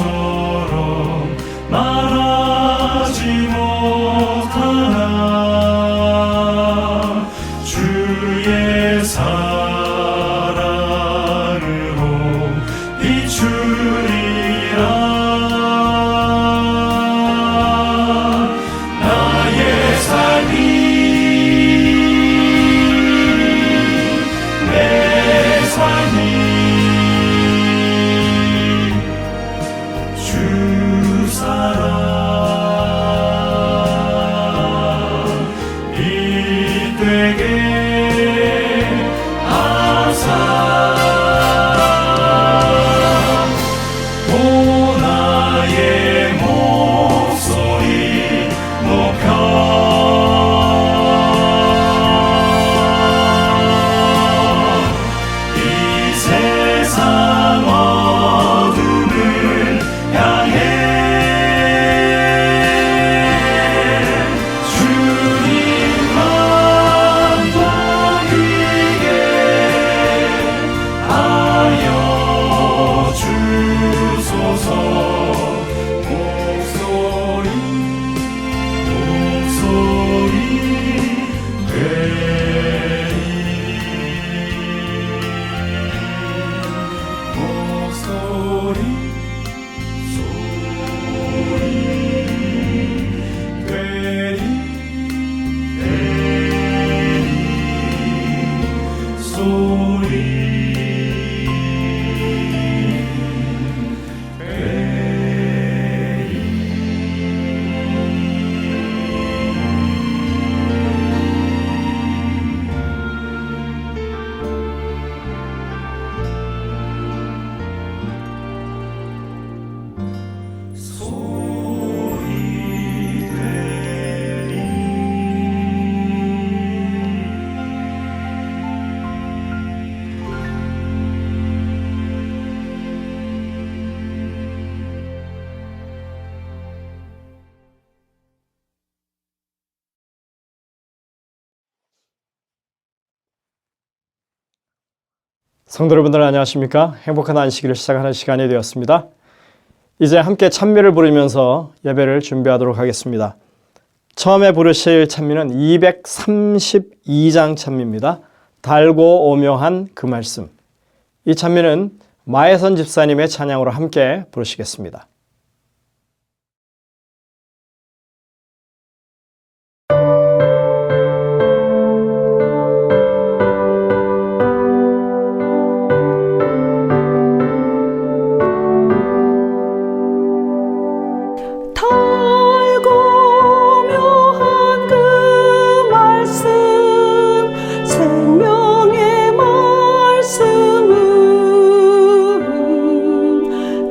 천사처럼 말하지 못하나 주의 사랑으로 비추리라. 나의 삶이 내 삶이 성도 여러분들 안녕하십니까? 행복한 안식일을 시작하는 시간이 되었습니다. 이제 함께 찬미를 부르면서 예배를 준비하도록 하겠습니다. 처음에 부르실 찬미는 232장 찬미입니다. 달고 오묘한 그 말씀. 이 찬미는 마혜선 집사님의 찬양으로 함께 부르시겠습니다.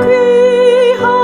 귀한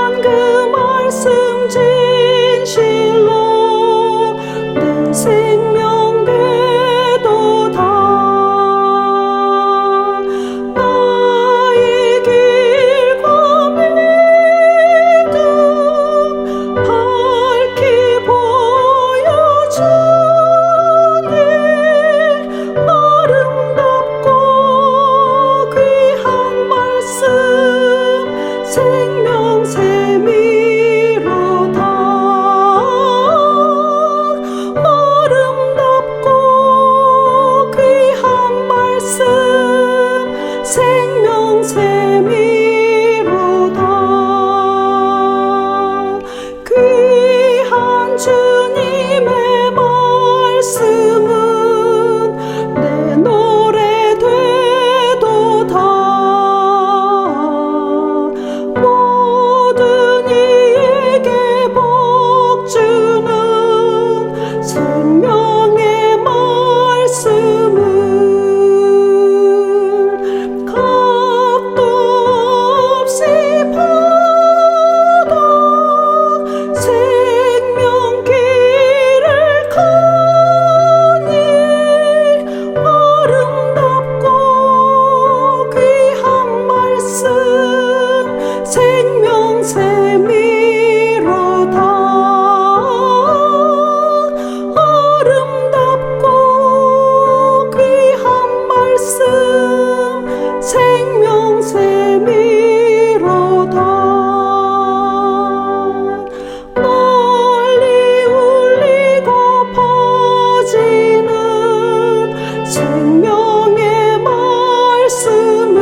생명의 말씀은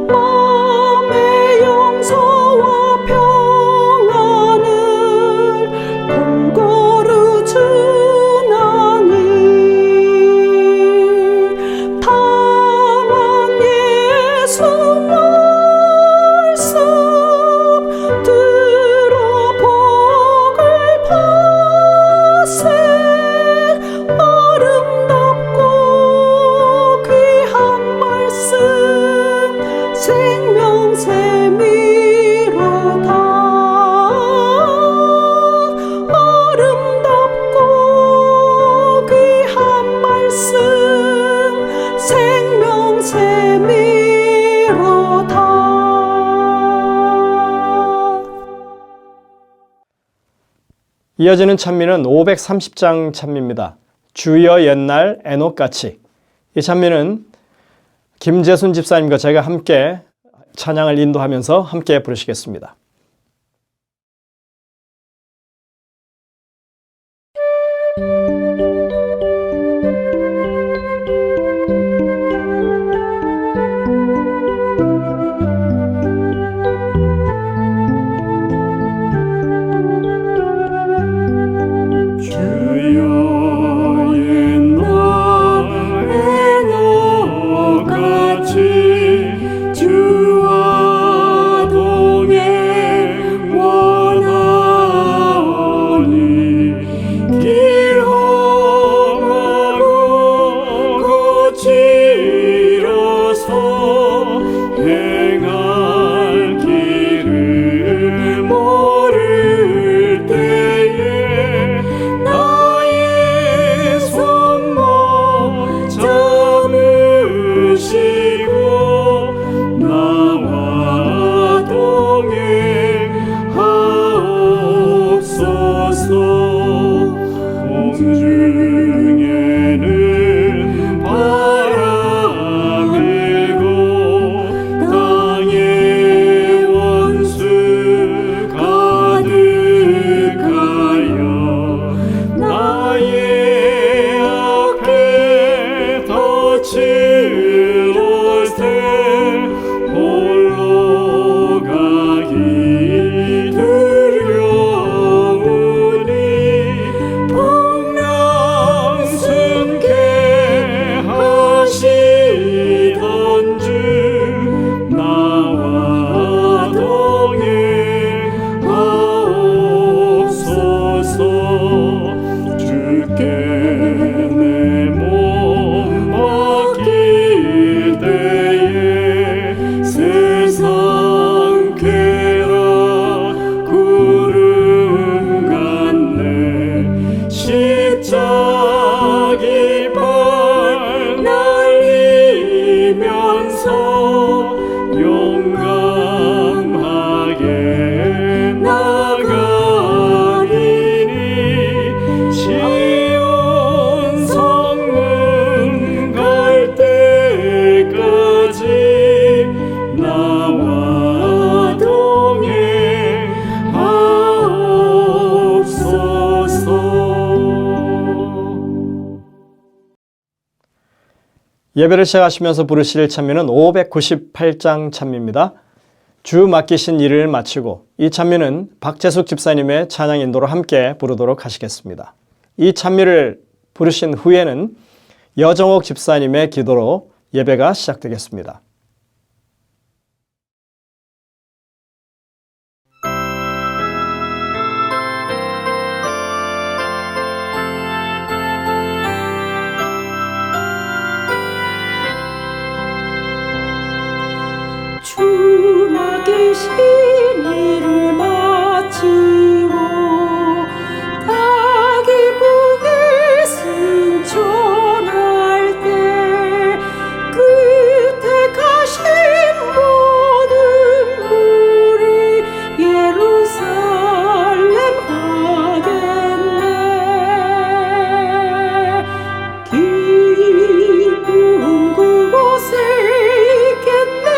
마음의 용서와 평안을 골고루 주나니 다만 예수 말씀 들어 복을 받세 아름답고 귀한 말씀 생명샘이로다 아름답고 귀한 말씀 생명샘이로다. 이어지는 찬미는 530장 찬미입니다. 주여 옛날 에녹같이. 이 찬미는 김재순 집사님과 제가 함께 찬양을 인도하면서 함께 부르시겠습니다. 주여 옛날에 너같이 주와 동행 원하오니 길 험하고 거칠어서 행할 길을 모를 때에 나의 손목 잡으시고 나와 동행하옵소서. 공중에는 바람 일고 땅에 원수 가득하여 나의 앞에 덫을 때 홀로 가기 두려우니 풍랑순케 하시던 주 나와 동행하옵소서. 주께 내 몸 맡길 때에 세상 쾌락 구름 같네 십자기 발 날리면서 용감하게 나가리니 시온 성문 갈 때까지 나와 동행하옵소서. 예배를 시작하시면서 부르실 찬미는 598장 찬미입니다. 주 맡기신 일을 마치고 이 찬미는 박재숙 집사님의 찬양 인도로 함께 부르도록 하시겠습니다. 이 찬미를 부르신 후에는 여정옥 집사님의 기도로 예배가 시작되겠습니다. 주 맡기신 일을 마치고 다 기쁘게 승천할 때 그 택하신 모든 무리 예루살렘 가겠네. 기쁨 그곳에 있겠네.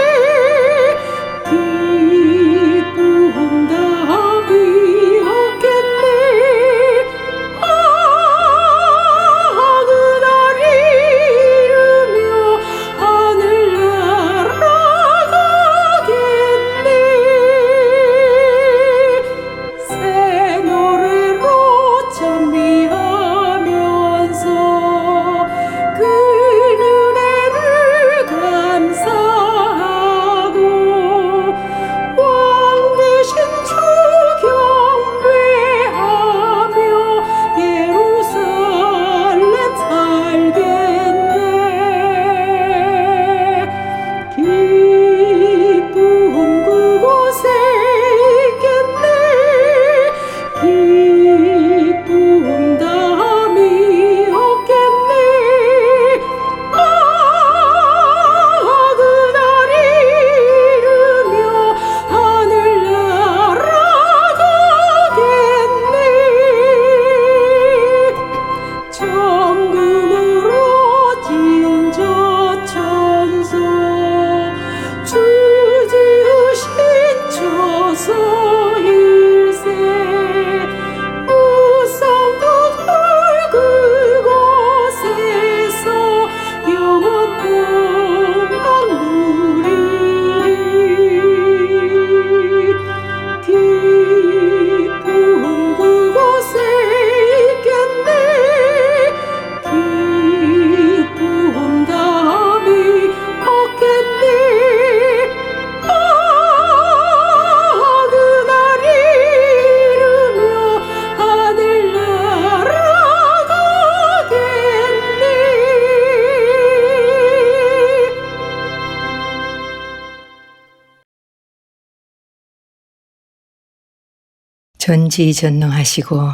전지전능하시고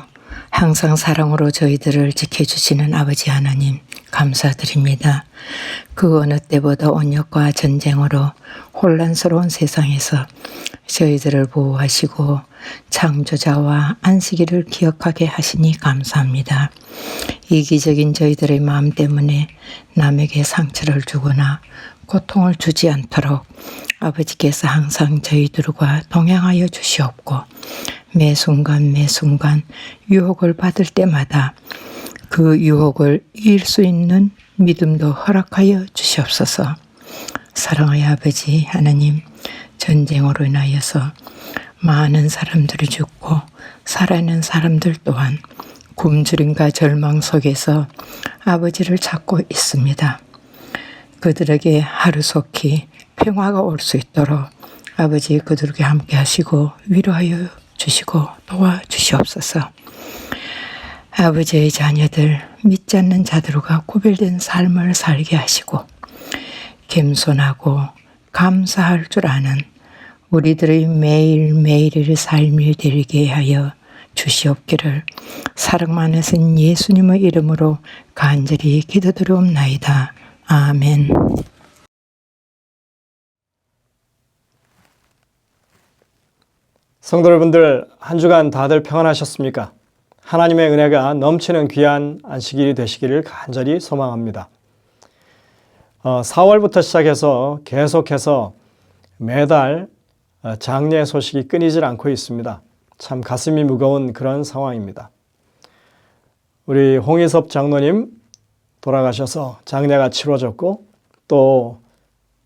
항상 사랑으로 저희들을 지켜주시는 아버지 하나님 감사드립니다. 그 어느 때보다 온역과 전쟁으로 혼란스러운 세상에서 저희들을 보호하시고 창조자와 안식일을 기억하게 하시니 감사합니다. 이기적인 저희들의 마음 때문에 남에게 상처를 주거나 고통을 주지 않도록 아버지께서 항상 저희들과 동행하여 주시옵고 매 순간 유혹을 받을 때마다 그 유혹을 이길 수 있는 믿음도 허락하여 주시옵소서. 사랑의 아버지 하나님, 전쟁으로 인하여서 많은 사람들이 죽고 살아있는 사람들 또한 굶주림과 절망 속에서 아버지를 찾고 있습니다. 그들에게 하루속히 평화가 올 수 있도록 아버지 그들에게 함께 하시고 위로하여 주시고 도와주시옵소서. 아버지의 자녀들, 믿지 않는 자들과 구별된 삶을 살게 하시고 겸손하고 감사할 줄 아는 우리들의 매일매일의 삶이 되게 하여 주시옵기를 사랑만 하신 예수님의 이름으로 간절히 기도드리옵나이다. 아멘. 성도 여러분들, 한 주간 다들 평안하셨습니까? 하나님의 은혜가 넘치는 귀한 안식일이 되시기를 간절히 소망합니다. 4월부터 시작해서 계속해서 매달 장례 소식이 끊이질 않고 있습니다. 참 가슴이 무거운 그런 상황입니다. 우리 홍희섭 장로님 돌아가셔서 장례가 치러졌고 또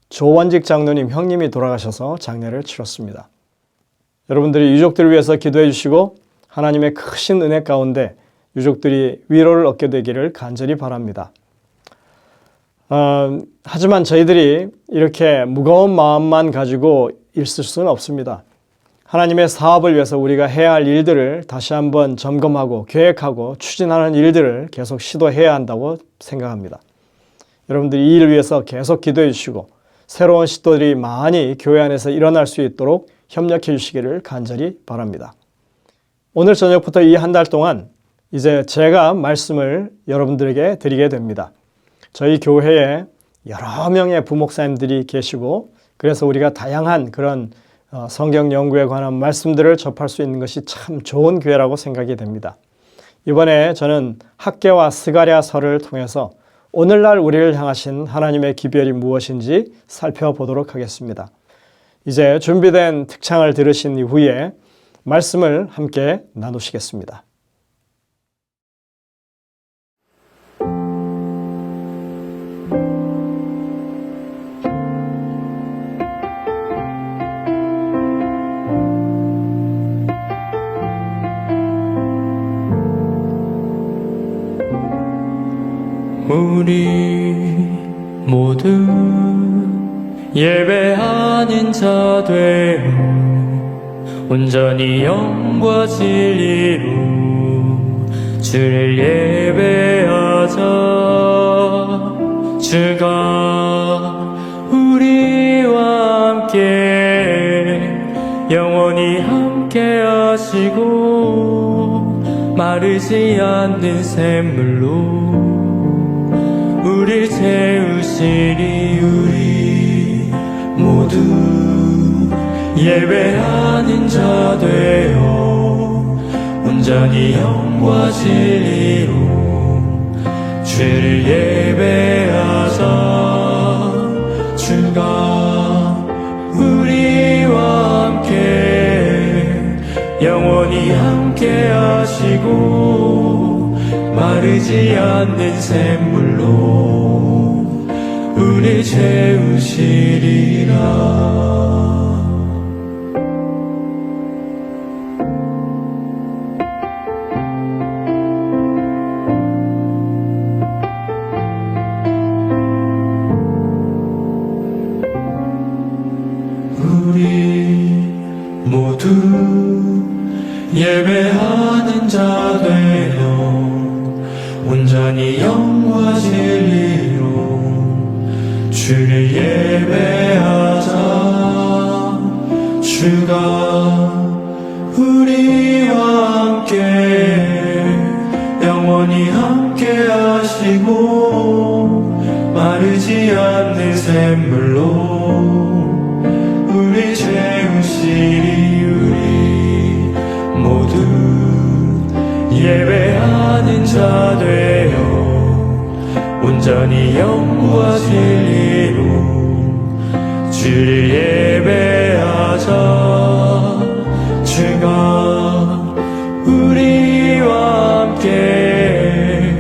조원직 장로님 형님이 돌아가셔서 장례를 치렀습니다. 여러분들이 유족들을 위해서 기도해 주시고 하나님의 크신 은혜 가운데 유족들이 위로를 얻게 되기를 간절히 바랍니다. 하지만 저희들이 이렇게 무거운 마음만 가지고 있을 수는 없습니다. 하나님의 사업을 위해서 우리가 해야 할 일들을 다시 한번 점검하고 계획하고 추진하는 일들을 계속 시도해야 한다고 생각합니다. 여러분들이 이 일을 위해서 계속 기도해 주시고 새로운 시도들이 많이 교회 안에서 일어날 수 있도록 협력해 주시기를 간절히 바랍니다. 오늘 저녁부터 이 한 달 동안 이제 제가 말씀을 여러분들에게 드리게 됩니다. 저희 교회에 여러 명의 부목사님들이 계시고 그래서 우리가 다양한 그런 성경 연구에 관한 말씀들을 접할 수 있는 것이 참 좋은 기회라고 생각이 됩니다. 이번에 저는 학개와 스가랴서를 통해서 오늘날 우리를 향하신 하나님의 기별이 무엇인지 살펴보도록 하겠습니다. 이제 준비된 특창을 들으신 이후에 말씀을 함께 나누시겠습니다. 우리 모두 예배하는 자 되어 온전히 영과 진리로 주를 예배하자. 주가 우리와 함께 영원히 함께 하시고 마르지 않는 샘물로 우리 채우시리. 우리 모두 예배하는 자 되어 온전히 영과 진리로 주를 예배하자. 주가 우리와 함께 영원히 함께 하시고 마르지 않는 샘물로 우리 채우시리라. 우리 모두 예배하는 자 되어 온전히 영과 진리로 주를 예배하자. 주가 우리와 함께 영원히 함께 하시고 마르지 않는 샘물로 우리 채우시리. 우리 모두 예배하는 자 되어 온전히 영과 진리로 주를 예배하자. 주가 우리와 함께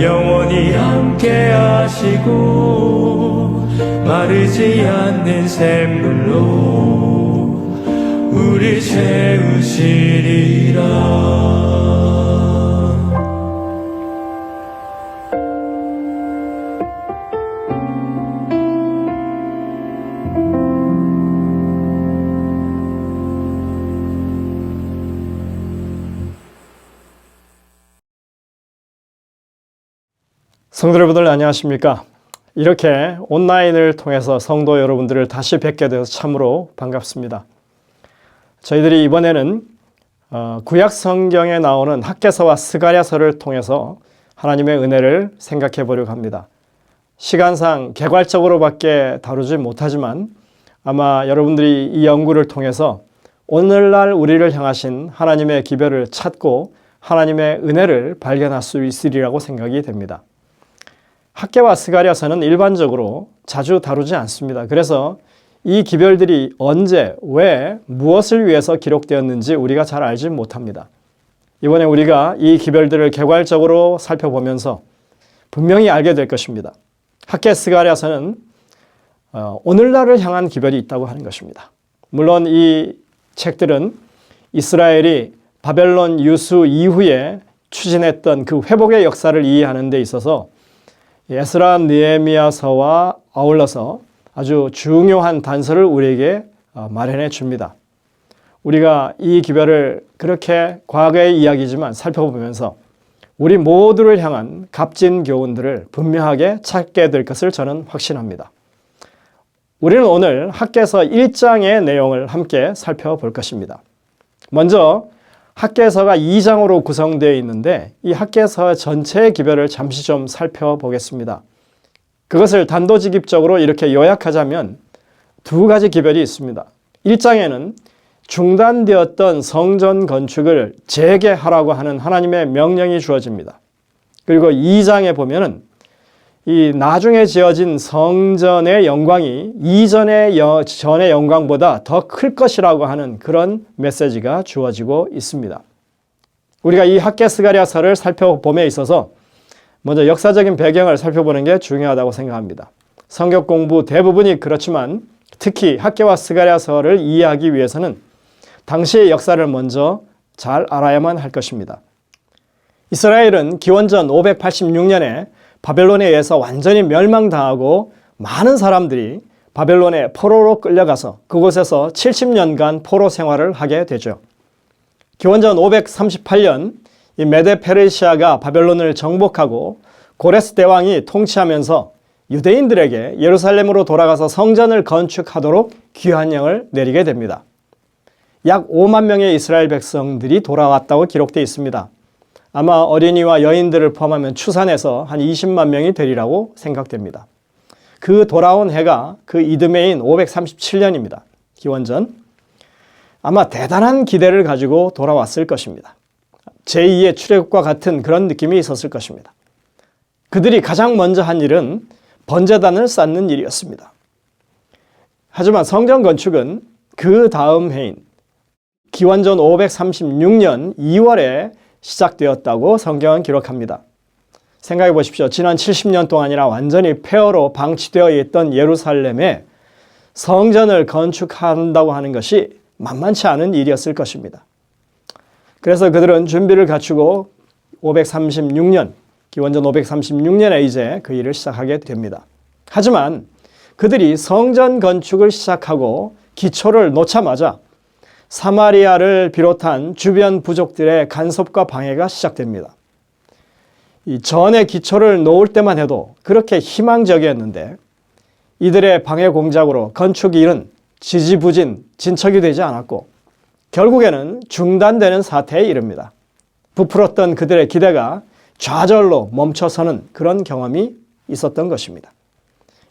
영원히 함께 하시고 마르지 않는 샘물로 우리 채우시리라. 성도 여러분들 안녕하십니까? 이렇게 온라인을 통해서 성도 여러분들을 다시 뵙게 되어서 참으로 반갑습니다. 저희들이 이번에는 구약 성경에 나오는 학개서와 스가랴서를 통해서 하나님의 은혜를 생각해 보려고 합니다. 시간상 개괄적으로밖에 다루지 못하지만 아마 여러분들이 이 연구를 통해서 오늘날 우리를 향하신 하나님의 기별을 찾고 하나님의 은혜를 발견할 수 있으리라고 생각이 됩니다. 학개와 스가랴서는 일반적으로 자주 다루지 않습니다. 그래서 이 기별들이 언제, 왜, 무엇을 위해서 기록되었는지 우리가 잘 알지 못합니다. 이번에 우리가 이 기별들을 개괄적으로 살펴보면서 분명히 알게 될 것입니다. 학개, 스가랴서는 오늘날을 향한 기별이 있다고 하는 것입니다. 물론 이 책들은 이스라엘이 바벨론 유수 이후에 추진했던 그 회복의 역사를 이해하는 데 있어서 에스라 느헤미야서와 아울러서 아주 중요한 단서를 우리에게 마련해 줍니다. 우리가 이 기별을 그렇게 과거의 이야기지만 살펴보면서 우리 모두를 향한 값진 교훈들을 분명하게 찾게 될 것을 저는 확신합니다. 우리는 오늘 학개서 1장의 내용을 함께 살펴볼 것입니다. 먼저 학개서가 2장으로 구성되어 있는데 이 학개서 전체의 기별을 잠시 좀 살펴보겠습니다. 그것을 단도직입적으로 이렇게 요약하자면 두 가지 기별이 있습니다. 1장에는 중단되었던 성전 건축을 재개하라고 하는 하나님의 명령이 주어집니다. 그리고 2장에 보면은 이 나중에 지어진 성전의 영광이 이전의 전의 영광보다 더 클 것이라고 하는 그런 메시지가 주어지고 있습니다. 우리가 이 학개 스가랴서를 살펴봄에 있어서 먼저 역사적인 배경을 살펴보는 게 중요하다고 생각합니다. 성경 공부 대부분이 그렇지만 특히 학개와 스가랴서를 이해하기 위해서는 당시의 역사를 먼저 잘 알아야만 할 것입니다. 이스라엘은 기원전 586년에 바벨론에 의해서 완전히 멸망당하고 많은 사람들이 바벨론의 포로로 끌려가서 그곳에서 70년간 포로 생활을 하게 되죠. 기원전 538년 이 메데 페르시아가 바벨론을 정복하고 고레스 대왕이 통치하면서 유대인들에게 예루살렘으로 돌아가서 성전을 건축하도록 귀환령을 내리게 됩니다. 약 5만 명의 이스라엘 백성들이 돌아왔다고 기록되어 있습니다. 아마 어린이와 여인들을 포함하면 추산해서 한 20만 명이 되리라고 생각됩니다. 그 돌아온 해가 그 이듬해인 537년입니다. 기원전. 아마 대단한 기대를 가지고 돌아왔을 것입니다. 제2의 출애굽과 같은 그런 느낌이 있었을 것입니다. 그들이 가장 먼저 한 일은 번제단을 쌓는 일이었습니다. 하지만 성전 건축은 그 다음 해인 기원전 536년 2월에 시작되었다고 성경은 기록합니다. 생각해 보십시오. 지난 70년 동안이나 완전히 폐허로 방치되어 있던 예루살렘에 성전을 건축한다고 하는 것이 만만치 않은 일이었을 것입니다. 그래서 그들은 준비를 갖추고 536년, 기원전 536년에 이제 그 일을 시작하게 됩니다. 하지만 그들이 성전 건축을 시작하고 기초를 놓자마자 사마리아를 비롯한 주변 부족들의 간섭과 방해가 시작됩니다. 이 전의 기초를 놓을 때만 해도 그렇게 희망적이었는데 이들의 방해 공작으로 건축 일은 지지부진, 진척이 되지 않았고 결국에는 중단되는 사태에 이릅니다. 부풀었던 그들의 기대가 좌절로 멈춰서는 그런 경험이 있었던 것입니다.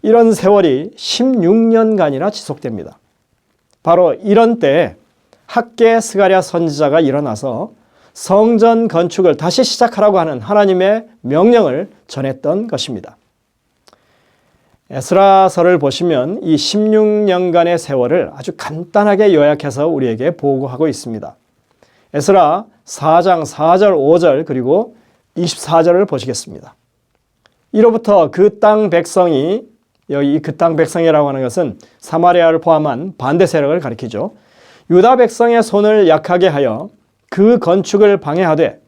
이런 세월이 16년간이나 지속됩니다. 바로 이런 때에 학개 스가랴 선지자가 일어나서 성전 건축을 다시 시작하라고 하는 하나님의 명령을 전했던 것입니다. 에스라서를 보시면 이 16년간의 세월을 아주 간단하게 요약해서 우리에게 보고하고 있습니다. 에스라 4장 4절, 5절 그리고 24절을 보시겠습니다. 이로부터 그 땅 백성이, 여기 그 땅 백성이라고 하는 것은 사마리아를 포함한 반대 세력을 가리키죠. 유다 백성의 손을 약하게 하여 그 건축을 방해하되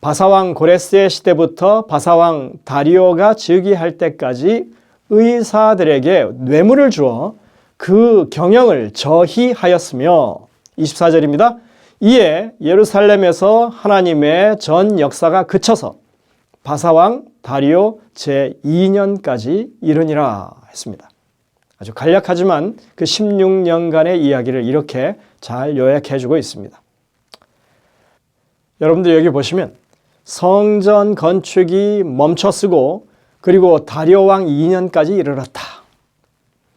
바사왕 고레스의 시대부터 바사왕 다리오가 즉위할 때까지 의사들에게 뇌물을 주어 그 경영을 저희하였으며 24절입니다. 이에 예루살렘에서 하나님의 전 역사가 그쳐서 바사왕 다리오 제2년까지 이르니라 했습니다. 아주 간략하지만 그 16년간의 이야기를 이렇게 잘 요약해 주고 있습니다. 여러분들 여기 보시면 성전 건축이 멈춰쓰고 그리고 다리오 왕 2년까지 이르렀다.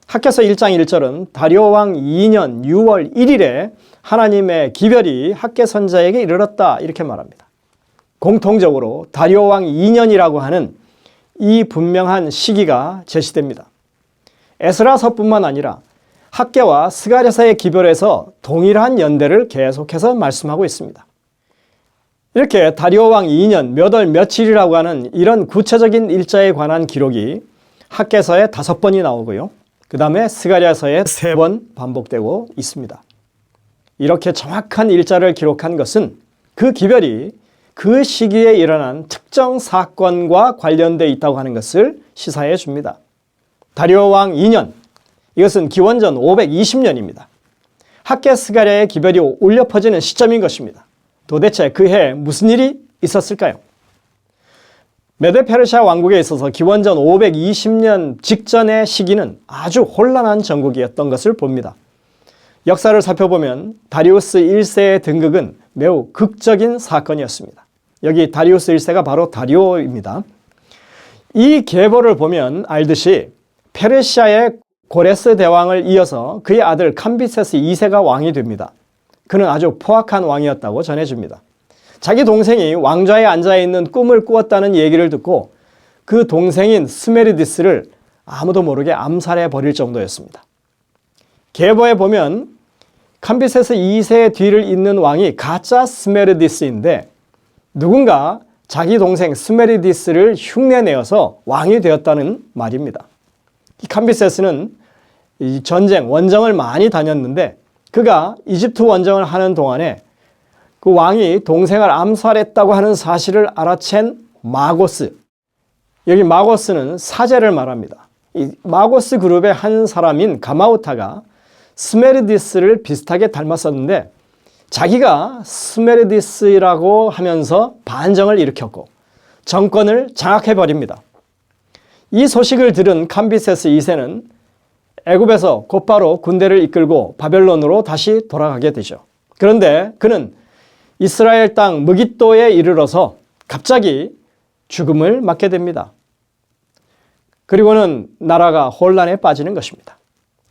학개서 1장 1절은 다리오 왕 2년 6월 1일에 하나님의 기별이 학개 선자에게 이르렀다 이렇게 말합니다. 공통적으로 다리오 왕 2년이라고 하는 이 분명한 시기가 제시됩니다. 에스라서뿐만 아니라 학개와 스가랴서의 기별에서 동일한 연대를 계속해서 말씀하고 있습니다. 이렇게 다리오 왕 2년 몇 월 며칠이라고 하는 이런 구체적인 일자에 관한 기록이 학개서에 5번이 나오고요. 그 다음에 스가랴서에 3번 반복되고 있습니다. 이렇게 정확한 일자를 기록한 것은 그 기별이 그 시기에 일어난 특정 사건과 관련되어 있다고 하는 것을 시사해 줍니다. 다리오 왕 2년, 이것은 기원전 520년입니다. 학개 스가랴의 기별이 울려 퍼지는 시점인 것입니다. 도대체 그 해에 무슨 일이 있었을까요? 메데 페르시아 왕국에 있어서 기원전 520년 직전의 시기는 아주 혼란한 전국이었던 것을 봅니다. 역사를 살펴보면 다리우스 1세의 등극은 매우 극적인 사건이었습니다. 여기 다리우스 1세가 바로 다리오입니다. 이 계보를 보면 알듯이 페르시아의 고레스 대왕을 이어서 그의 아들 캄비세스 2세가 왕이 됩니다. 그는 아주 포악한 왕이었다고 전해집니다. 자기 동생이 왕좌에 앉아있는 꿈을 꾸었다는 얘기를 듣고 그 동생인 스메르디스를 아무도 모르게 암살해 버릴 정도였습니다. 계보에 보면 캄비세스 2세의 뒤를 잇는 왕이 가짜 스메르디스인데 누군가 자기 동생 스메르디스를 흉내내어서 왕이 되었다는 말입니다. 이 캄비세스는 이 전쟁, 원정을 많이 다녔는데 그가 이집트 원정을 하는 동안에 그 왕이 동생을 암살했다고 하는 사실을 알아챈 마고스, 여기 마고스는 사제를 말합니다. 이 마고스 그룹의 한 사람인 가마우타가 스메르디스를 비슷하게 닮았었는데 자기가 스메르디스라고 하면서 반정을 일으켰고 정권을 장악해버립니다. 이 소식을 들은 캄비세스 2세는 애굽에서 곧바로 군대를 이끌고 바벨론으로 다시 돌아가게 되죠. 그런데 그는 이스라엘 땅 무깃도에 이르러서 갑자기 죽음을 맞게 됩니다. 그리고는 나라가 혼란에 빠지는 것입니다.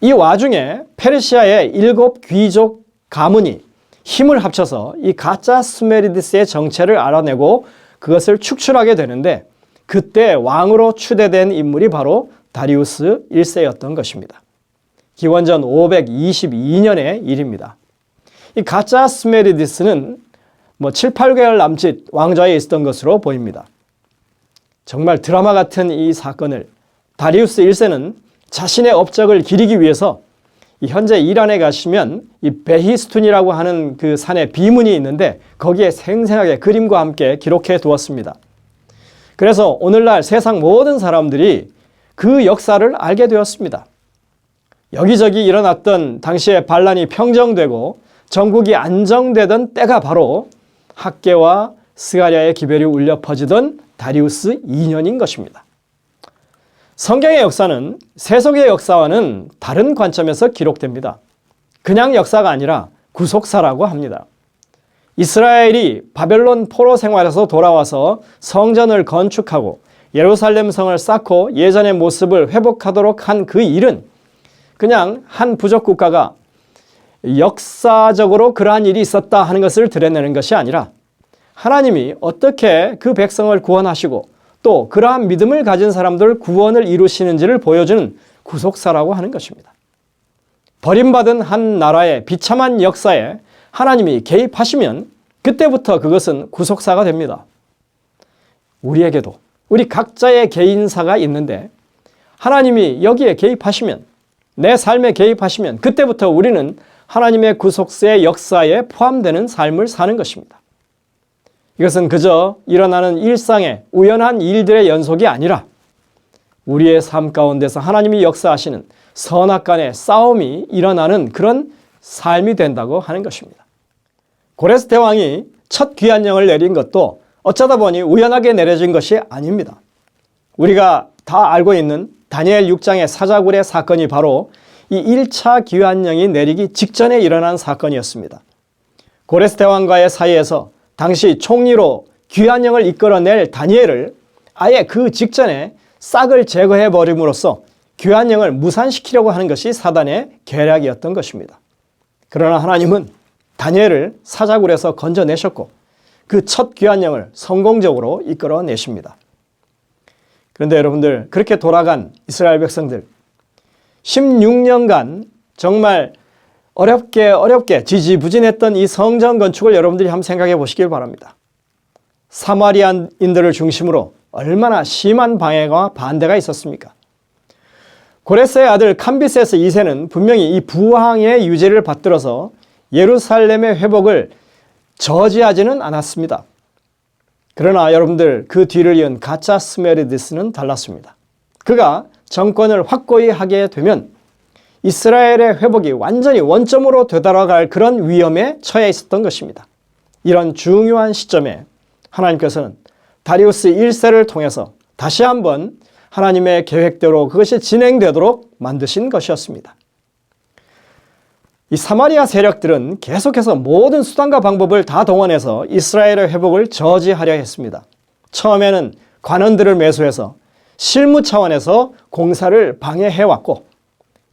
이 와중에 페르시아의 7 귀족 가문이 힘을 합쳐서 이 가짜 스메르디스의 정체를 알아내고 그것을 축출하게 되는데 그때 왕으로 추대된 인물이 바로 다리우스 1세였던 것입니다. 기원전 522년의 일입니다. 이 가짜 스메르디스는 7, 8개월 남짓 왕좌에 있었던 것으로 보입니다. 정말 드라마 같은 이 사건을 다리우스 1세는 자신의 업적을 기리기 위해서 현재 이란에 가시면 이 베히스툰이라고 하는 그 산에 비문이 있는데 거기에 생생하게 그림과 함께 기록해 두었습니다. 그래서 오늘날 세상 모든 사람들이 그 역사를 알게 되었습니다. 여기저기 일어났던 당시의 반란이 평정되고 전국이 안정되던 때가 바로 학개와 스가랴의 기별이 울려 퍼지던 다리우스 2년인 것입니다. 성경의 역사는 세속의 역사와는 다른 관점에서 기록됩니다. 그냥 역사가 아니라 구속사라고 합니다. 이스라엘이 바벨론 포로 생활에서 돌아와서 성전을 건축하고 예루살렘 성을 쌓고 예전의 모습을 회복하도록 한 그 일은 그냥 한 부족 국가가 역사적으로 그러한 일이 있었다 하는 것을 드러내는 것이 아니라 하나님이 어떻게 그 백성을 구원하시고 또 그러한 믿음을 가진 사람들 구원을 이루시는지를 보여주는 구속사라고 하는 것입니다. 버림받은 한 나라의 비참한 역사에 하나님이 개입하시면 그때부터 그것은 구속사가 됩니다. 우리에게도 우리 각자의 개인사가 있는데 하나님이 여기에 개입하시면 내 삶에 개입하시면 그때부터 우리는 하나님의 구속사의 역사에 포함되는 삶을 사는 것입니다. 이것은 그저 일어나는 일상의 우연한 일들의 연속이 아니라 우리의 삶 가운데서 하나님이 역사하시는 선악간의 싸움이 일어나는 그런 삶이 된다고 하는 것입니다. 고레스 대왕이 첫 귀환령을 내린 것도 어쩌다 보니 우연하게 내려진 것이 아닙니다. 우리가 다 알고 있는 다니엘 6장의 사자굴의 사건이 바로 이 1차 귀환령이 내리기 직전에 일어난 사건이었습니다. 고레스 대왕과의 사이에서 당시 총리로 귀환령을 이끌어낼 다니엘을 아예 그 직전에 싹을 제거해 버림으로써 귀환령을 무산시키려고 하는 것이 사단의 계략이었던 것입니다. 그러나 하나님은 다니엘을 사자굴에서 건져내셨고 그 첫 귀환령을 성공적으로 이끌어내십니다. 그런데 여러분들, 그렇게 돌아간 이스라엘 백성들 16년간 정말 어렵게 지지부진했던 이 성전 건축을 여러분들이 한번 생각해 보시길 바랍니다. 사마리아인들을 중심으로 얼마나 심한 방해와 반대가 있었습니까? 고레스의 아들 캄비세스 2세는 분명히 이 부왕의 유죄를 받들어서 예루살렘의 회복을 저지하지는 않았습니다. 그러나 여러분들, 그 뒤를 이은 가짜 스메르디스는 달랐습니다. 그가 정권을 확고히 하게 되면 이스라엘의 회복이 완전히 원점으로 되돌아갈 그런 위험에 처해 있었던 것입니다. 이런 중요한 시점에 하나님께서는 다리우스 1세를 통해서 다시 한번 하나님의 계획대로 그것이 진행되도록 만드신 것이었습니다. 이 사마리아 세력들은 계속해서 모든 수단과 방법을 다 동원해서 이스라엘의 회복을 저지하려 했습니다. 처음에는 관원들을 매수해서 실무 차원에서 공사를 방해해왔고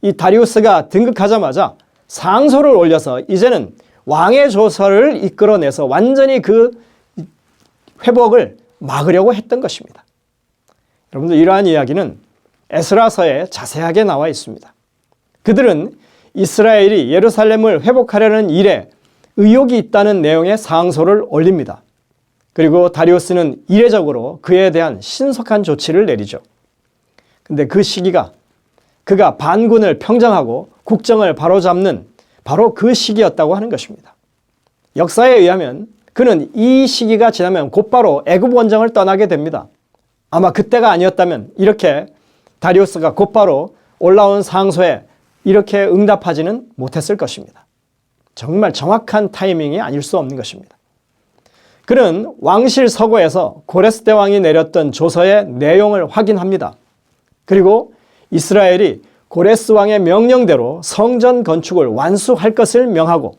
이 다리우스가 등극하자마자 상소를 올려서 이제는 왕의 조서를 이끌어내서 완전히 그 회복을 막으려고 했던 것입니다. 여러분들, 이러한 이야기는 에스라서에 자세하게 나와 있습니다. 그들은 이스라엘이 예루살렘을 회복하려는 일에 의욕이 있다는 내용의 상소를 올립니다. 그리고 다리우스는 이례적으로 그에 대한 신속한 조치를 내리죠. 근데 그 시기가 그가 반군을 평정하고 국정을 바로잡는 바로 그 시기였다고 하는 것입니다. 역사에 의하면 그는 이 시기가 지나면 곧바로 애굽 원정을 떠나게 됩니다. 아마 그때가 아니었다면 이렇게 다리우스가 곧바로 올라온 상소에 이렇게 응답하지는 못했을 것입니다. 정말 정확한 타이밍이 아닐 수 없는 것입니다. 그는 왕실 서고에서 고레스 대왕이 내렸던 조서의 내용을 확인합니다. 그리고 이스라엘이 고레스 왕의 명령대로 성전 건축을 완수할 것을 명하고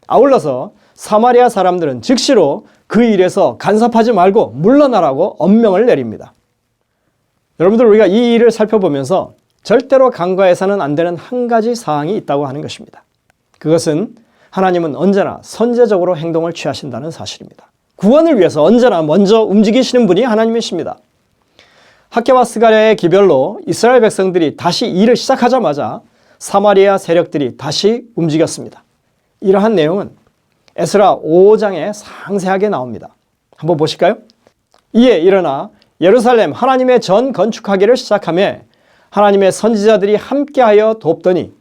아울러서 사마리아 사람들은 즉시로 그 일에서 간섭하지 말고 물러나라고 엄명을 내립니다. 여러분들, 우리가 이 일을 살펴보면서 절대로 간과해서는 안 되는 한 가지 사항이 있다고 하는 것입니다. 그것은 하나님은 언제나 선제적으로 행동을 취하신다는 사실입니다. 구원을 위해서 언제나 먼저 움직이시는 분이 하나님이십니다. 학개와 스가랴의 기별로 이스라엘 백성들이 다시 일을 시작하자마자 사마리아 세력들이 다시 움직였습니다. 이러한 내용은 에스라 5장에 상세하게 나옵니다. 한번 보실까요? 이에 일어나 예루살렘 하나님의 전 건축하기를 시작하며 하나님의 선지자들이 함께하여 돕더니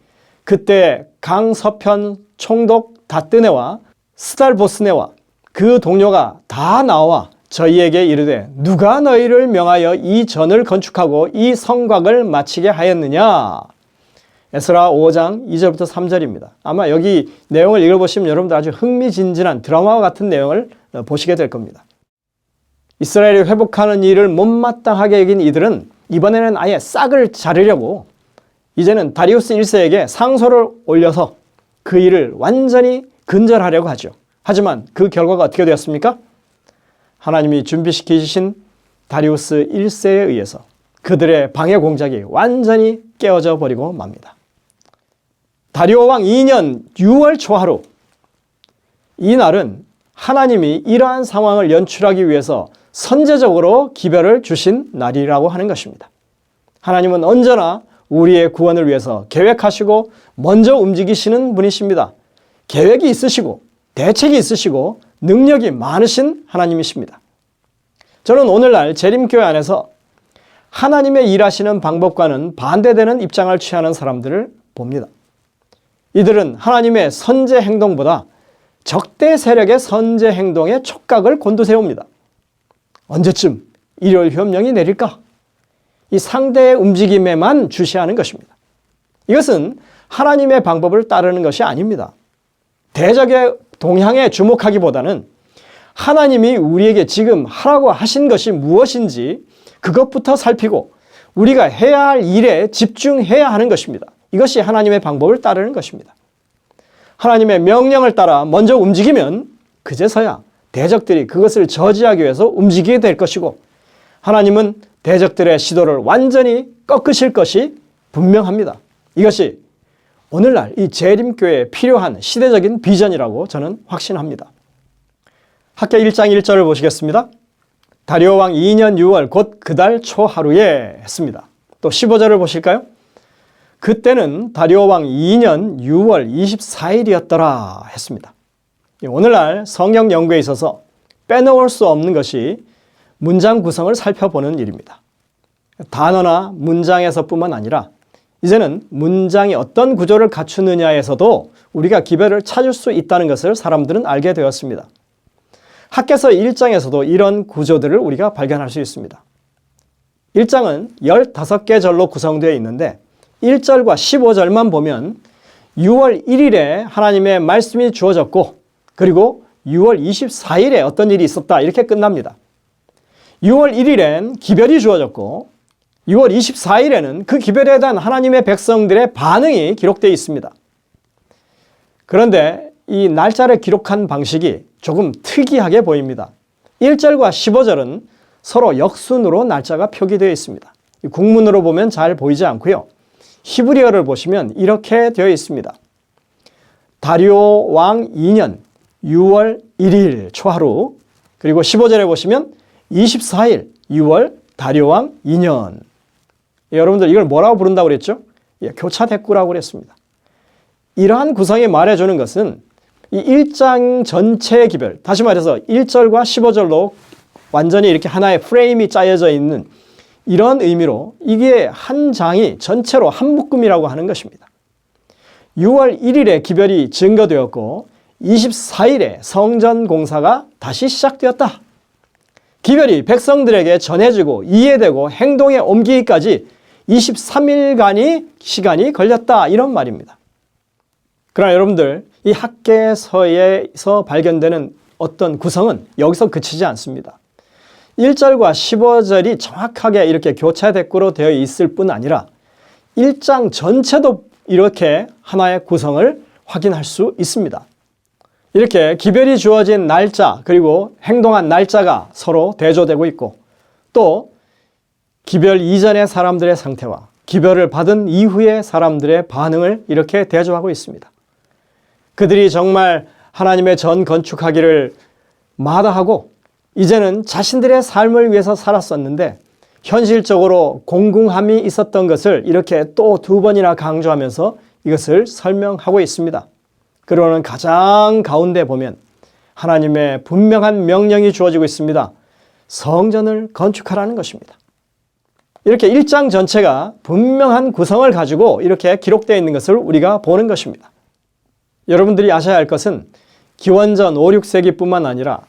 그때 강서편 총독 다뜨네와 스달보스네와 그 동료가 다 나와 저희에게 이르되 누가 너희를 명하여 이 전을 건축하고 이 성곽을 마치게 하였느냐. 에스라 5장 2절부터 3절입니다. 아마 여기 내용을 읽어보시면 여러분들 아주 흥미진진한 드라마와 같은 내용을 보시게 될 겁니다. 이스라엘이 회복하는 일을 못마땅하게 여긴 이들은 이번에는 아예 싹을 자르려고 이제는 다리우스 1세에게 상소를 올려서 그 일을 완전히 근절하려고 하죠. 하지만 그 결과가 어떻게 되었습니까? 하나님이 준비시키신 다리우스 1세에 의해서 그들의 방해 공작이 완전히 깨어져 버리고 맙니다. 다리오 왕 2년 6월 초하루, 이 날은 하나님이 이러한 상황을 연출하기 위해서 선제적으로 기별을 주신 날이라고 하는 것입니다. 하나님은 언제나 우리의 구원을 위해서 계획하시고 먼저 움직이시는 분이십니다. 계획이 있으시고 대책이 있으시고 능력이 많으신 하나님이십니다. 저는 오늘날 재림교회 안에서 하나님의 일하시는 방법과는 반대되는 입장을 취하는 사람들을 봅니다. 이들은 하나님의 선제 행동보다 적대 세력의 선제 행동에 촉각을 곤두세웁니다. 언제쯤 일요일 협령이 내릴까? 이 상대의 움직임에만 주시하는 것입니다. 이것은 하나님의 방법을 따르는 것이 아닙니다. 대적의 동향에 주목하기보다는 하나님이 우리에게 지금 하라고 하신 것이 무엇인지 그것부터 살피고 우리가 해야 할 일에 집중해야 하는 것입니다. 이것이 하나님의 방법을 따르는 것입니다. 하나님의 명령을 따라 먼저 움직이면 그제서야 대적들이 그것을 저지하기 위해서 움직이게 될 것이고 하나님은 대적들의 시도를 완전히 꺾으실 것이 분명합니다. 이것이 오늘날 이 재림교회에 필요한 시대적인 비전이라고 저는 확신합니다. 학계 1장 1절을 보시겠습니다. 다리오 왕 2년 6월 곧 그달 초하루에 했습니다. 또 15절을 보실까요? 그때는 다리오 왕 2년 6월 24일이었더라 했습니다. 오늘날 성경 연구에 있어서 빼놓을 수 없는 것이 문장 구성을 살펴보는 일입니다. 단어나 문장에서뿐만 아니라 이제는 문장이 어떤 구조를 갖추느냐에서도 우리가 기별을 찾을 수 있다는 것을 사람들은 알게 되었습니다. 학개서 1장에서도 이런 구조들을 우리가 발견할 수 있습니다. 1장은 15개 절로 구성되어 있는데 1절과 15절만 보면 6월 1일에 하나님의 말씀이 주어졌고 그리고 6월 24일에 어떤 일이 있었다 이렇게 끝납니다. 6월 1일엔 기별이 주어졌고 6월 24일에는 그 기별에 대한 하나님의 백성들의 반응이 기록되어 있습니다. 그런데 이 날짜를 기록한 방식이 조금 특이하게 보입니다. 1절과 15절은 서로 역순으로 날짜가 표기되어 있습니다. 국문으로 보면 잘 보이지 않고요. 히브리어를 보시면 이렇게 되어 있습니다. 다리오 왕 2년 6월 1일 초하루 그리고 15절에 보시면 24일 6월 다리오 왕 2년. 여러분들 이걸 뭐라고 부른다고 그랬죠? 교차대꾸라고 그랬습니다. 이러한 구성이 말해주는 것은 이 1장 전체의 기별, 다시 말해서 1절과 15절로 완전히 이렇게 하나의 프레임이 짜여져 있는 이런 의미로 이게 한 장이 전체로 한 묶음이라고 하는 것입니다. 6월 1일에 기별이 증거되었고 24일에 성전 공사가 다시 시작되었다. 기별이 백성들에게 전해지고 이해되고 행동에 옮기기까지 23일간의 시간이 걸렸다 이런 말입니다. 그러나 여러분들 이 학개서에서 발견되는 어떤 구성은 여기서 그치지 않습니다. 1절과 15절이 정확하게 이렇게 교차대꾸로 되어 있을 뿐 아니라 1장 전체도 이렇게 하나의 구성을 확인할 수 있습니다. 이렇게 기별이 주어진 날짜 그리고 행동한 날짜가 서로 대조되고 있고 또 기별 이전의 사람들의 상태와 기별을 받은 이후의 사람들의 반응을 이렇게 대조하고 있습니다. 그들이 정말 하나님의 전 건축하기를 마다하고 이제는 자신들의 삶을 위해서 살았었는데 현실적으로 공공함이 있었던 것을 이렇게 또 2번이나 강조하면서 이것을 설명하고 있습니다. 그러는 가장 가운데 보면 하나님의 분명한 명령이 주어지고 있습니다. 성전을 건축하라는 것입니다. 이렇게 1장 전체가 분명한 구성을 가지고 이렇게 기록되어 있는 것을 우리가 보는 것입니다. 여러분들이 아셔야 할 것은 기원전 5, 6세기뿐만 아니라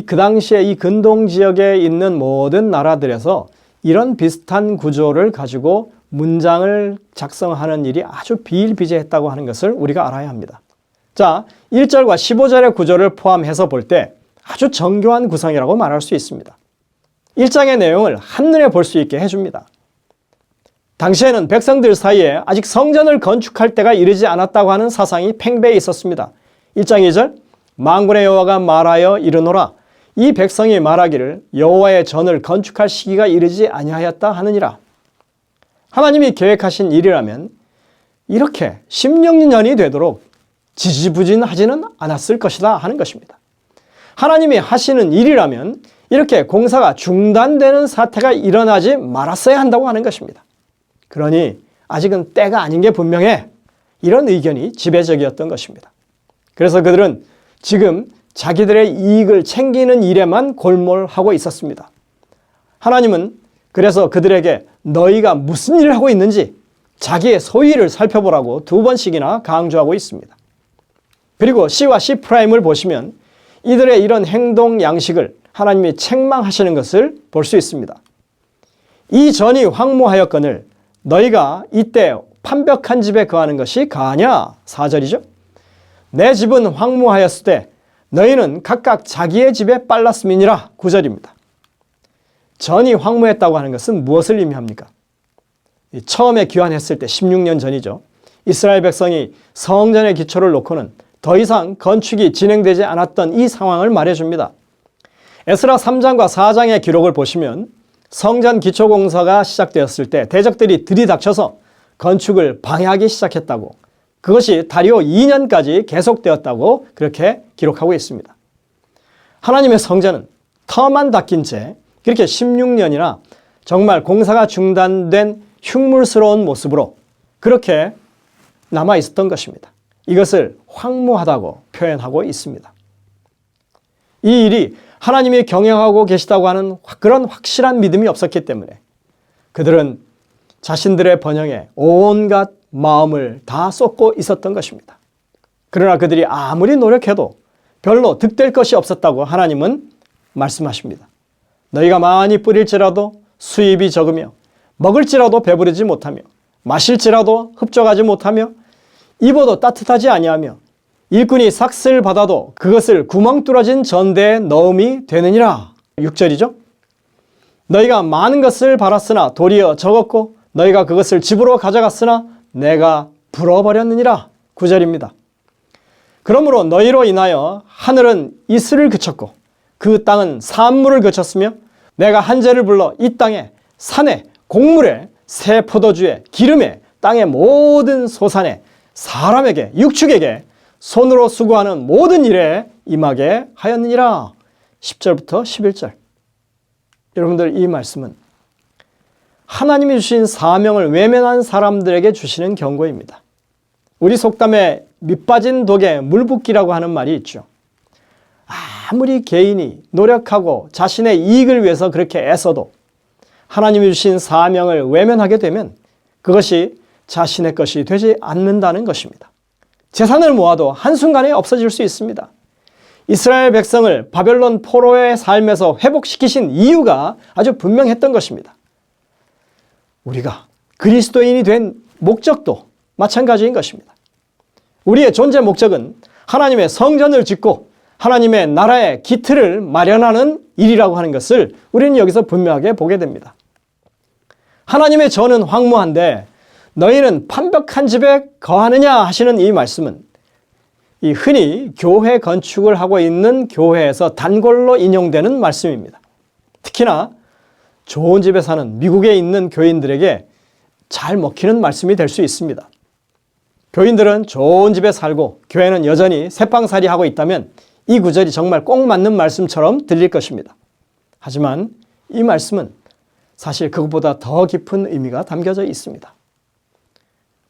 그 당시에 이 근동 지역에 있는 모든 나라들에서 이런 비슷한 구조를 가지고 문장을 작성하는 일이 아주 비일비재했다고 하는 것을 우리가 알아야 합니다. 자, 1절과 15절의 구조를 포함해서 볼 때 아주 정교한 구성이라고 말할 수 있습니다. 1장의 내용을 한눈에 볼 수 있게 해줍니다. 당시에는 백성들 사이에 아직 성전을 건축할 때가 이르지 않았다고 하는 사상이 팽배해 있었습니다. 1장 2절 만군의 여호와가 말하여 이르노라 이 백성이 말하기를 여호와의 전을 건축할 시기가 이르지 아니하였다 하느니라. 하나님이 계획하신 일이라면 이렇게 16년이 되도록 지지부진하지는 않았을 것이다 하는 것입니다. 하나님이 하시는 일이라면 이렇게 공사가 중단되는 사태가 일어나지 말았어야 한다고 하는 것입니다. 그러니 아직은 때가 아닌 게 분명해. 이런 의견이 지배적이었던 것입니다. 그래서 그들은 지금 자기들의 이익을 챙기는 일에만 골몰하고 있었습니다. 하나님은 그래서 그들에게 너희가 무슨 일을 하고 있는지 자기의 소위를 살펴보라고 2번씩이나 강조하고 있습니다. 그리고 C와 C'을 보시면 이들의 이런 행동 양식을 하나님이 책망하시는 것을 볼 수 있습니다. 이 전이 황무하였거늘 너희가 이때 판벽한 집에 거하는 것이 가하냐? 4절이죠. 내 집은 황무하였을 때 너희는 각각 자기의 집에 빨랐음이니라. 9절입니다. 전이 황무했다고 하는 것은 무엇을 의미합니까? 처음에 귀환했을 때 16년 전이죠. 이스라엘 백성이 성전의 기초를 놓고는 더 이상 건축이 진행되지 않았던 이 상황을 말해줍니다. 에스라 3장과 4장의 기록을 보시면 성전 기초 공사가 시작되었을 때 대적들이 들이닥쳐서 건축을 방해하기 시작했다고, 그것이 다리오 2년까지 계속되었다고 그렇게 기록하고 있습니다. 하나님의 성전은 터만 닦인 채 그렇게 16년이나 정말 공사가 중단된 흉물스러운 모습으로 그렇게 남아 있었던 것입니다. 이것을 황무하다고 표현하고 있습니다. 이 일이 하나님이 경영하고 계시다고 하는 그런 확실한 믿음이 없었기 때문에 그들은 자신들의 번영에 온갖 마음을 다 쏟고 있었던 것입니다. 그러나 그들이 아무리 노력해도 별로 득될 것이 없었다고 하나님은 말씀하십니다. 너희가 많이 뿌릴지라도 수입이 적으며 먹을지라도 배부르지 못하며 마실지라도 흡족하지 못하며 입어도 따뜻하지 아니하며 일꾼이 삭슬 받아도 그것을 구멍 뚫어진 전대에 넣음이 되느니라. 6절이죠. 너희가 많은 것을 바랐으나 도리어 적었고 너희가 그것을 집으로 가져갔으나 내가 불어버렸느니라. 9절입니다. 그러므로 너희로 인하여 하늘은 이슬을 그쳤고 그 땅은 산물을 그쳤으며 내가 한재를 불러 이 땅에 산에 곡물에 새 포도주에 기름에 땅의 모든 소산에 사람에게 육축에게 손으로 수고하는 모든 일에 임하게 하였느니라. 10절부터 11절. 여러분들, 이 말씀은 하나님이 주신 사명을 외면한 사람들에게 주시는 경고입니다. 우리 속담에 밑빠진 독에 물 붓기라고 하는 말이 있죠. 아무리 개인이 노력하고 자신의 이익을 위해서 그렇게 애써도 하나님이 주신 사명을 외면하게 되면 그것이 자신의 것이 되지 않는다는 것입니다. 재산을 모아도 한순간에 없어질 수 있습니다. 이스라엘 백성을 바벨론 포로의 삶에서 회복시키신 이유가 아주 분명했던 것입니다. 우리가 그리스도인이 된 목적도 마찬가지인 것입니다. 우리의 존재 목적은 하나님의 성전을 짓고 하나님의 나라의 기틀을 마련하는 일이라고 하는 것을 우리는 여기서 분명하게 보게 됩니다. 하나님의 전은 황무한데 너희는 판벽한 집에 거하느냐 하시는 이 말씀은 이 흔히 교회 건축을 하고 있는 교회에서 단골로 인용되는 말씀입니다. 특히나 좋은 집에 사는 미국에 있는 교인들에게 잘 먹히는 말씀이 될 수 있습니다. 교인들은 좋은 집에 살고 교회는 여전히 새빵살이 하고 있다면 이 구절이 정말 꼭 맞는 말씀처럼 들릴 것입니다. 하지만 이 말씀은 사실 그것보다 더 깊은 의미가 담겨져 있습니다.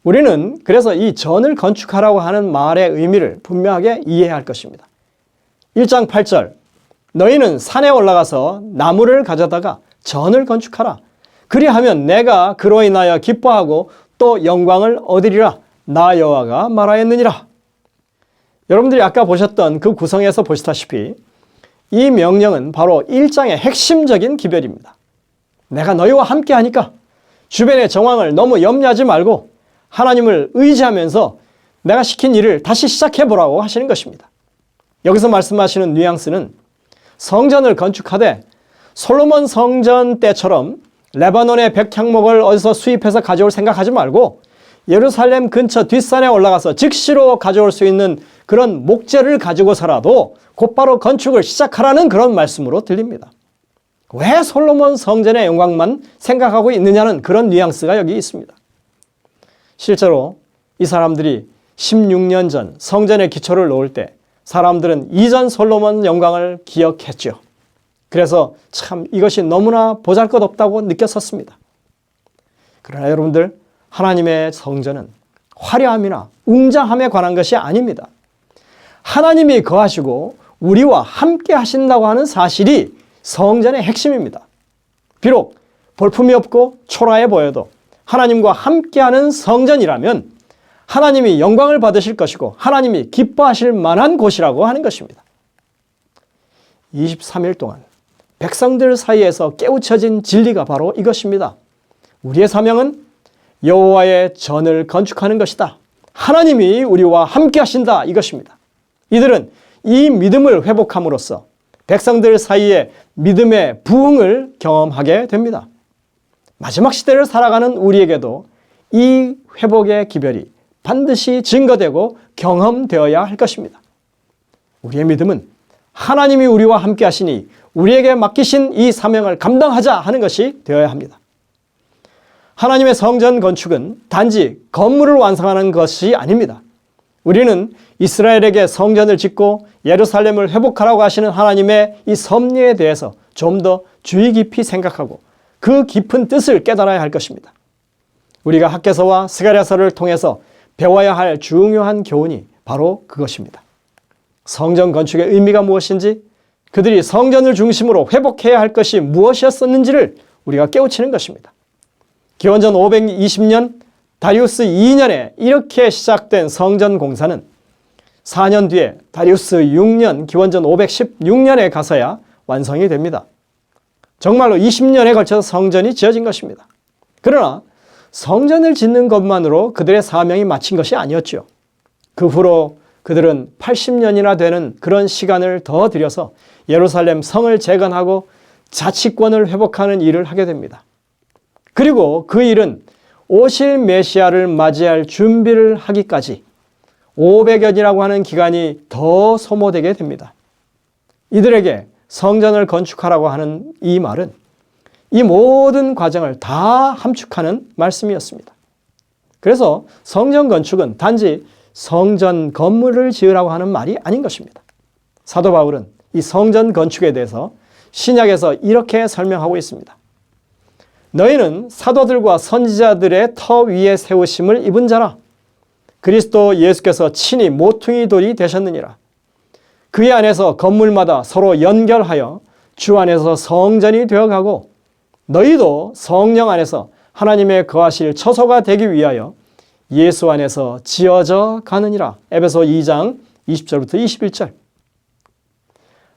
우리는 그래서 이 전을 건축하라고 하는 말의 의미를 분명하게 이해해야 할 것입니다. 1장 8절 너희는 산에 올라가서 나무를 가져다가 전을 건축하라. 그리하면 내가 그로 인하여 기뻐하고 또 영광을 얻으리라. 나 여호와가 말하였느니라. 여러분들이 아까 보셨던 그 구성에서 보시다시피 이 명령은 바로 1장의 핵심적인 기별입니다. 내가 너희와 함께 하니까 주변의 정황을 너무 염려하지 말고 하나님을 의지하면서 내가 시킨 일을 다시 시작해보라고 하시는 것입니다. 여기서 말씀하시는 뉘앙스는 성전을 건축하되 솔로몬 성전 때처럼 레바논의 백향목을 어디서 수입해서 가져올 생각하지 말고 예루살렘 근처 뒷산에 올라가서 즉시로 가져올 수 있는 그런 목재를 가지고서라도 곧바로 건축을 시작하라는 그런 말씀으로 들립니다. 왜 솔로몬 성전의 영광만 생각하고 있느냐는 그런 뉘앙스가 여기 있습니다. 실제로 이 사람들이 16년 전 성전의 기초를 놓을 때 사람들은 이전 솔로몬 영광을 기억했죠. 그래서 참 이것이 너무나 보잘것없다고 느꼈었습니다. 그러나 여러분들, 하나님의 성전은 화려함이나 웅장함에 관한 것이 아닙니다. 하나님이 거하시고 우리와 함께 하신다고 하는 사실이 성전의 핵심입니다. 비록 볼품이 없고 초라해 보여도 하나님과 함께하는 성전이라면 하나님이 영광을 받으실 것이고 하나님이 기뻐하실 만한 곳이라고 하는 것입니다. 23일 동안 백성들 사이에서 깨우쳐진 진리가 바로 이것입니다. 우리의 사명은 여호와의 전을 건축하는 것이다. 하나님이 우리와 함께 하신다, 이것입니다. 이들은 이 믿음을 회복함으로써 백성들 사이에 믿음의 부흥을 경험하게 됩니다. 마지막 시대를 살아가는 우리에게도 이 회복의 기별이 반드시 증거되고 경험되어야 할 것입니다. 우리의 믿음은 하나님이 우리와 함께 하시니 우리에게 맡기신 이 사명을 감당하자 하는 것이 되어야 합니다. 하나님의 성전 건축은 단지 건물을 완성하는 것이 아닙니다. 우리는 이스라엘에게 성전을 짓고 예루살렘을 회복하라고 하시는 하나님의 이 섭리에 대해서 좀 더 주의 깊이 생각하고 그 깊은 뜻을 깨달아야 할 것입니다. 우리가 학개서와 스가랴서를 통해서 배워야 할 중요한 교훈이 바로 그것입니다. 성전 건축의 의미가 무엇인지, 그들이 성전을 중심으로 회복해야 할 것이 무엇이었었는지를 우리가 깨우치는 것입니다. 기원전 520년 다리우스 2년에 이렇게 시작된 성전 공사는 4년 뒤에 다리우스 6년 기원전 516년에 가서야 완성이 됩니다. 정말로 20년에 걸쳐서 성전이 지어진 것입니다. 그러나 성전을 짓는 것만으로 그들의 사명이 마친 것이 아니었죠. 그 후로 그들은 80년이나 되는 그런 시간을 더 들여서 예루살렘 성을 재건하고 자치권을 회복하는 일을 하게 됩니다. 그리고 그 일은 오실 메시아를 맞이할 준비를 하기까지 500년이라고 하는 기간이 더 소모되게 됩니다. 이들에게 성전을 건축하라고 하는 이 말은 이 모든 과정을 다 함축하는 말씀이었습니다. 그래서 성전 건축은 단지 성전 건물을 지으라고 하는 말이 아닌 것입니다. 사도 바울은 이 성전 건축에 대해서 신약에서 이렇게 설명하고 있습니다. 너희는 사도들과 선지자들의 터 위에 세우심을 입은 자라. 그리스도 예수께서 친히 모퉁이 돌이 되셨느니라. 그의 안에서 건물마다 서로 연결하여 주 안에서 성전이 되어가고 너희도 성령 안에서 하나님의 거하실 처소가 되기 위하여 예수 안에서 지어져 가느니라. 에베소 2장 20절부터 21절.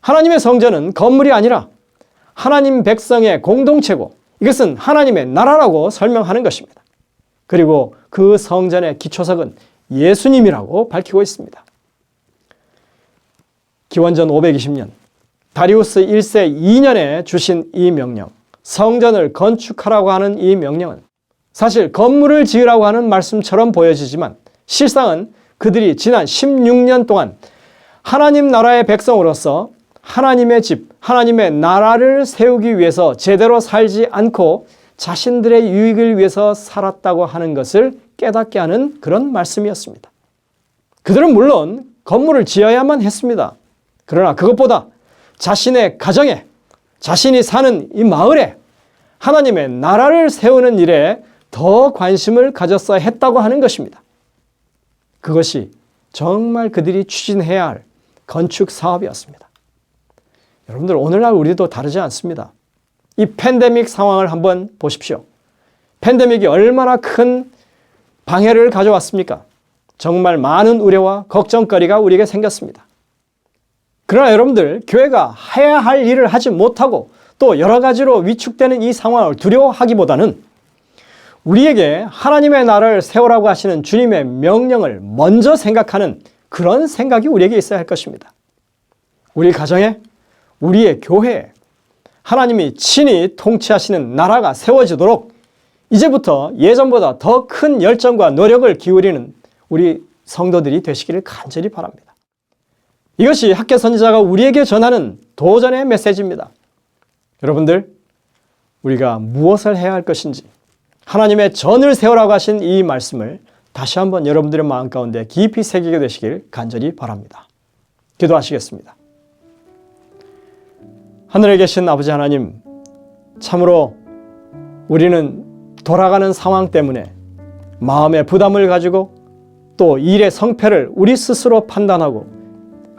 하나님의 성전은 건물이 아니라 하나님 백성의 공동체고 이것은 하나님의 나라라고 설명하는 것입니다. 그리고 그 성전의 기초석은 예수님이라고 밝히고 있습니다. 기원전 520년 다리우스 1세 2년에 주신 이 명령, 성전을 건축하라고 하는 이 명령은 사실 건물을 지으라고 하는 말씀처럼 보여지지만 실상은 그들이 지난 16년 동안 하나님 나라의 백성으로서 하나님의 집, 하나님의 나라를 세우기 위해서 제대로 살지 않고 자신들의 유익을 위해서 살았다고 하는 것을 깨닫게 하는 그런 말씀이었습니다. 그들은 물론 건물을 지어야만 했습니다. 그러나 그것보다 자신의 가정에, 자신이 사는 이 마을에 하나님의 나라를 세우는 일에 더 관심을 가졌어야 했다고 하는 것입니다. 그것이 정말 그들이 추진해야 할 건축 사업이었습니다. 여러분들, 오늘날 우리도 다르지 않습니다. 이 팬데믹 상황을 한번 보십시오. 팬데믹이 얼마나 큰 방해를 가져왔습니까? 정말 많은 우려와 걱정거리가 우리에게 생겼습니다. 그러나 여러분들, 교회가 해야 할 일을 하지 못하고 또 여러 가지로 위축되는 이 상황을 두려워하기보다는 우리에게 하나님의 나라를 세우라고 하시는 주님의 명령을 먼저 생각하는 그런 생각이 우리에게 있어야 할 것입니다. 우리 가정에, 우리의 교회에 하나님이 친히 통치하시는 나라가 세워지도록 이제부터 예전보다 더 큰 열정과 노력을 기울이는 우리 성도들이 되시기를 간절히 바랍니다. 이것이 학개 선지자가 우리에게 전하는 도전의 메시지입니다. 여러분들, 우리가 무엇을 해야 할 것인지 하나님의 전을 세우라고 하신 이 말씀을 다시 한번 여러분들의 마음 가운데 깊이 새기게 되시길 간절히 바랍니다. 기도하시겠습니다. 하늘에 계신 아버지 하나님, 참으로 우리는 돌아가는 상황 때문에 마음의 부담을 가지고 또 일의 성패를 우리 스스로 판단하고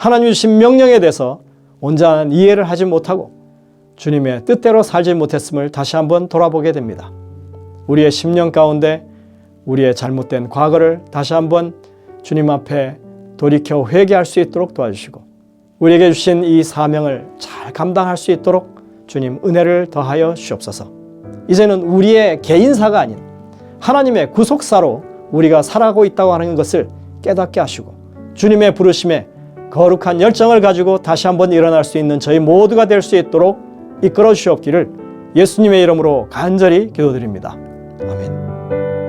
하나님 주신 명령에 대해서 온전한 이해를 하지 못하고 주님의 뜻대로 살지 못했음을 다시 한번 돌아보게 됩니다. 우리의 심령 가운데 우리의 잘못된 과거를 다시 한번 주님 앞에 돌이켜 회개할 수 있도록 도와주시고 우리에게 주신 이 사명을 잘 감당할 수 있도록 주님 은혜를 더하여 주옵소서. 이제는 우리의 개인사가 아닌 하나님의 구속사로 우리가 살아가고 있다고 하는 것을 깨닫게 하시고 주님의 부르심에 거룩한 열정을 가지고 다시 한번 일어날 수 있는 저희 모두가 될 수 있도록 이끌어 주시옵기를 예수님의 이름으로 간절히 기도드립니다. 아멘.